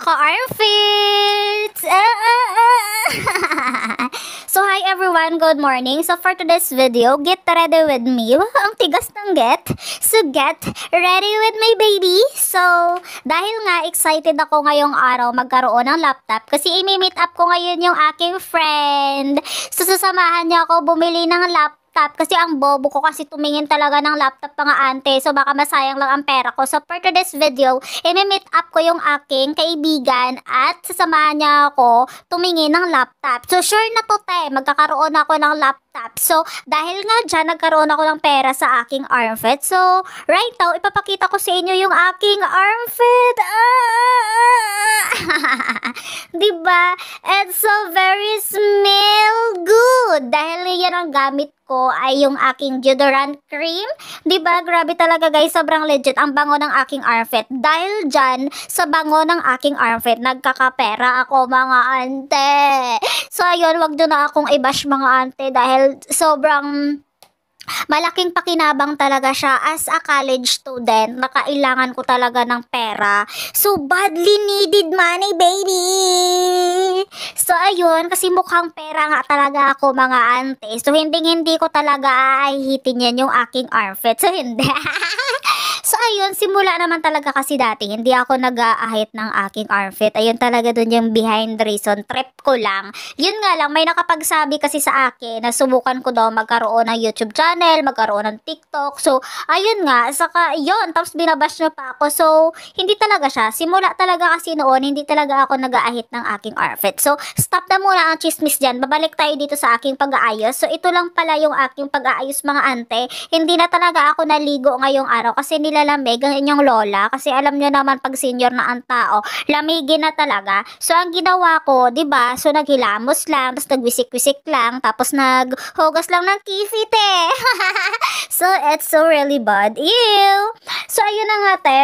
ka-armpits! So, hi everyone, good morning. So, for today's video, get ready with me. Ang tigas ng get. So, get ready with my baby. So, dahil nga excited ako ngayong araw magkaroon ng laptop kasi imi-meet up ko ngayon yung aking friend. So, sasamahan niya ako bumili ng laptop kasi ang bobo ko kasi tumingin talaga ng laptop mga ante. So baka masayang lang ang pera ko. So for today's video, i-meet up ko yung aking kaibigan at sasamahan niya ako tumingin ng laptop. So sure na to magkakaroon ako ng laptop. So dahil nga dyan nagkaroon ako ng pera sa aking armpit. So right now, ipapakita ko sa inyo yung aking armpit. Diba? It's so very smell good. Dahil yan ang gamit ko ay yung aking deodorant cream. Diba? Grabe talaga guys. Sobrang legit ang bango ng aking armpit. Dahil dyan sa bango ng aking armpit, nagkakapera ako mga ante. So ayun, wag doon na akong i-bash mga ante dahil sobrang malaking pakinabang talaga siya as a college student na kailangan ko talaga ng pera. So, badly needed money, baby! So, ayun, kasi mukhang pera nga talaga ako, mga ante. So, hindi ko talaga aahitin yan yung aking armpit. So, hindi. So, ayun, simula naman talaga kasi dati, hindi ako nag-aahit ng aking armpit. Ayun talaga dun yung behind the reason. Trip ko lang. Yun nga lang, may nakapagsabi kasi sa akin na subukan ko daw magkaroon ng YouTube channel, magkaroon ng TikTok. So, ayun nga, saka yun, tapos binabash na pa ako. So, hindi talaga siya. Simula talaga kasi noon, hindi talaga ako nag-aahit ng aking armpit. So, stop na muna ang chismis dyan. Babalik tayo dito sa aking pag-aayos. So, ito lang pala yung aking pag-aayos mga ante. Hindi na talaga ako naligo ngayong araw kasi nilalamig ang inyong lola. Kasi alam nyo naman pag senior na ang tao, lamigin na talaga. So, ang ginawa ko, diba? So, naghilamos lang, tapos nagwisik-wisik lang, tapos naghugas lang ng kifit eh. So, it's so really bad. Ew! So, ayun na nga te.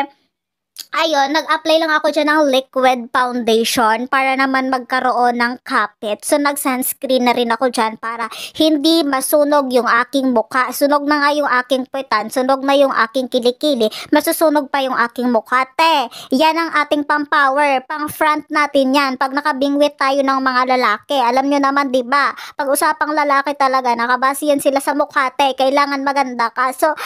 Ayun, nag-apply lang ako dyan ng liquid foundation para naman magkaroon ng kapit. So, nag-sunscreen na rin ako dyan para hindi masunog yung aking mukha. Sunog na nga yung aking puwetan, sunog na yung aking kilikili, masusunog pa yung aking mukha. Te, yan ang ating pang-power, pang-front natin yan. Pag nakabingwit tayo ng mga lalaki, alam nyo naman, diba? Pag usapang lalaki talaga, nakabase yan sila sa mukha, te. Kailangan maganda ka. So,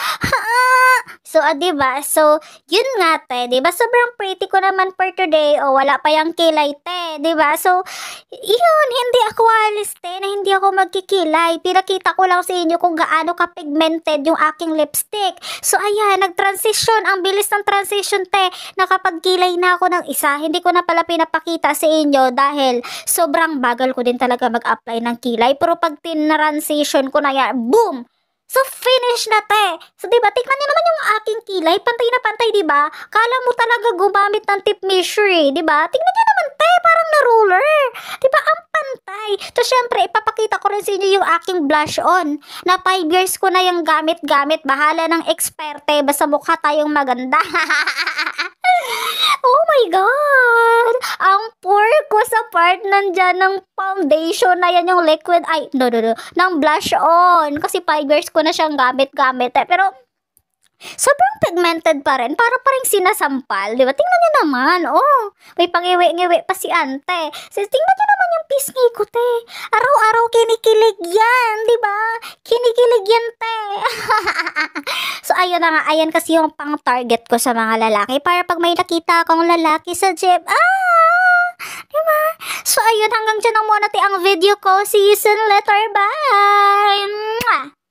diba? So, yun nga, te, diba? Sobrang pretty ko naman for today. O, wala pa yung kilay, te. Diba? So, yun, hindi ako alis, te, na hindi ako magkikilay. Pinakita ko lang sa inyo kung gaano ka-pigmented yung aking lipstick. So, ayan, nag-transition. Ang bilis ng transition, te. Nakapagkilay na ako ng isa. Hindi ko na pala pinapakita sa inyo dahil sobrang bagal ko din talaga mag-apply ng kilay. Pero pag tin-transition ko na yan, boom! So, finish na, te. So, diba, tignan nyo naman yung aking kilay. Pantay na pantay, diba? Kala mo talaga gumamit ng tip measure, eh, diba? Tignan nyo naman, te. Parang na-ruler. Diba, ang pantay. So, syempre, ipapakita ko rin sa inyo yung aking blush on. Na 5 years ko na yung gamit-gamit. Bahala ng eksperte. Basta mukha tayong maganda. Oh my God! Ang poor ko sa part nandyan ng foundation na yan yung liquid, ng blush on. Kasi 5 years ko na siyang gamit-gamit. Pero, sobrang pigmented pa rin. Para pa rin sinasampal. Diba? Tingnan nyo naman. Oh, may pangiwi-ngiwi pa si ante. So, tingnan nyo naman yung pisngi ko, te. Araw-araw kinikilig yan. Diba? Kinikilig yan, te. So, ayun na nga. Ayan kasi yung pang-target ko sa mga lalaki. Para pag may nakita akong lalaki sa jeep, diba? So, ayun. Hanggang dyan na muna, te, ang video ko. See you soon later. Bye! Mwah!